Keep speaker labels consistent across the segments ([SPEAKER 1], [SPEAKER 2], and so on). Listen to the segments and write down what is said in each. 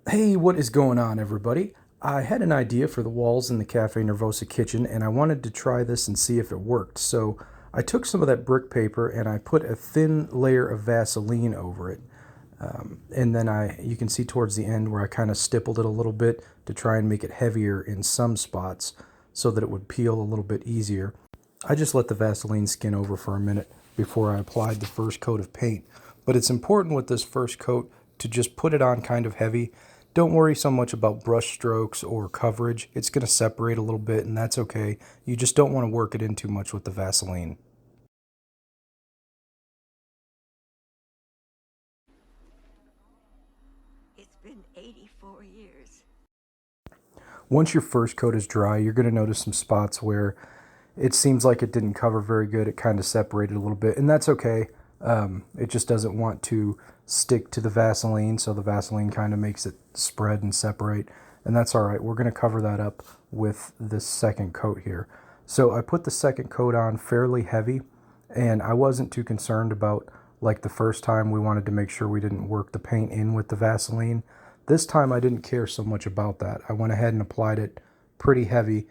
[SPEAKER 1] Hey, what is going on, everybody? I had an idea for the walls in the Cafe Nervosa kitchen, and I wanted to try this and see if it worked. So I took some of that brick paper and I put a thin layer of Vaseline over it. And then you can see towards the end where I kind of stippled it a little bit to try and make it heavier in some spots so that it would peel a little bit easier. I just let the Vaseline skin over for a minute before I applied the first coat of paint. But it's important with this first coat to just put it on kind of heavy. Don't worry so much about brush strokes or coverage. It's going to separate a little bit, and that's okay. You just don't want to work it in too much with the Vaseline.
[SPEAKER 2] It's been 84 years.
[SPEAKER 1] Once your first coat is dry, you're going to notice some spots where it seems like it didn't cover very good. It kind of separated a little bit, and that's okay. It just doesn't want to stick to the Vaseline, so the Vaseline kind of makes it spread and separate, and that's all right. We're going to cover that up with this second coat here. So I put the second coat on fairly heavy, and I wasn't too concerned about, like the first time, we wanted to make sure we didn't work the paint in with the Vaseline. This time I didn't care so much about that. I went ahead and applied it pretty heavy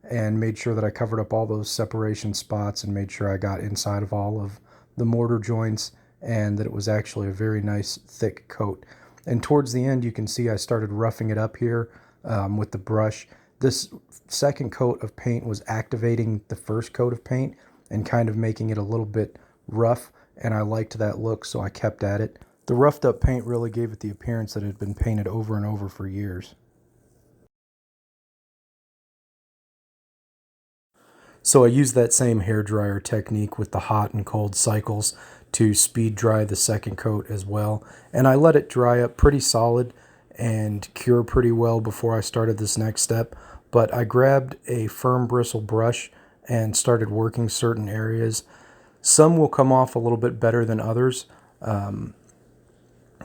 [SPEAKER 1] and made sure that I covered up all those separation spots and made sure I got inside of all of the mortar joints and that it was actually a very nice thick coat. And towards the end you can see I started roughing it up here with the brush. This second coat of paint was activating the first coat of paint and kind of making it a little bit rough, and I liked that look, so I kept at it. The roughed up paint really gave it the appearance that it had been painted over and over for years. So I used that same hairdryer technique with the hot and cold cycles to speed dry the second coat as well. And I let it dry up pretty solid and cure pretty well before I started this next step. But I grabbed a firm bristle brush and started working certain areas. Some will come off a little bit better than others.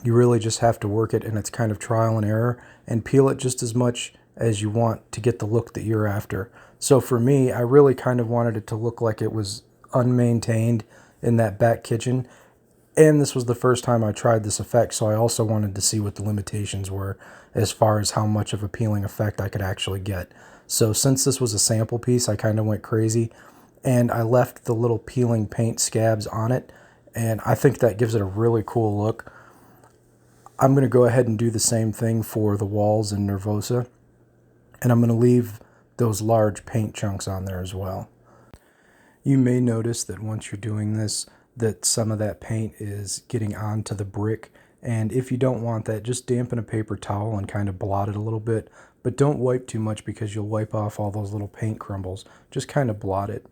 [SPEAKER 1] You really just have to work it, and it's kind of trial and error, and peel it just as much as you want to get the look that you're after. So for me, I really kind of wanted it to look like it was unmaintained in that back kitchen. And this was the first time I tried this effect, so I also wanted to see what the limitations were as far as how much of a peeling effect I could actually get. So since this was a sample piece, I kind of went crazy, and I left the little peeling paint scabs on it, and I think that gives it a really cool look. I'm going to go ahead and do the same thing for the walls in Nervosa, and I'm going to leave those large paint chunks on there as well. You may notice that once you're doing this, that some of that paint is getting onto the brick, and if you don't want that, just dampen a paper towel and kind of blot it a little bit, but don't wipe too much because you'll wipe off all those little paint crumbles. Just kind of blot it.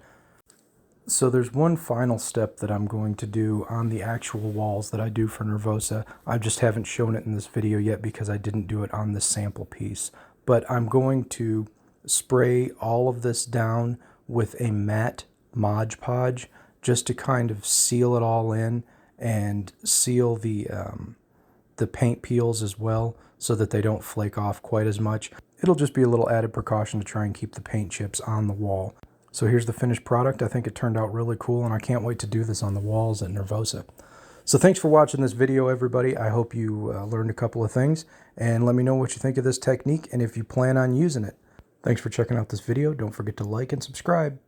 [SPEAKER 1] So there's one final step that I'm going to do on the actual walls that I do for Nervosa. I just haven't shown it in this video yet because I didn't do it on this sample piece. But I'm going to spray all of this down with a matte Mod Podge just to kind of seal it all in and seal the paint peels as well so that they don't flake off quite as much. It'll just be a little added precaution to try and keep the paint chips on the wall. So here's the finished product. I think it turned out really cool, and I can't wait to do this on the walls at Nervosa. So thanks for watching this video, everybody. I hope you learned a couple of things, and let me know what you think of this technique and if you plan on using it. Thanks for checking out this video. Don't forget to like and subscribe.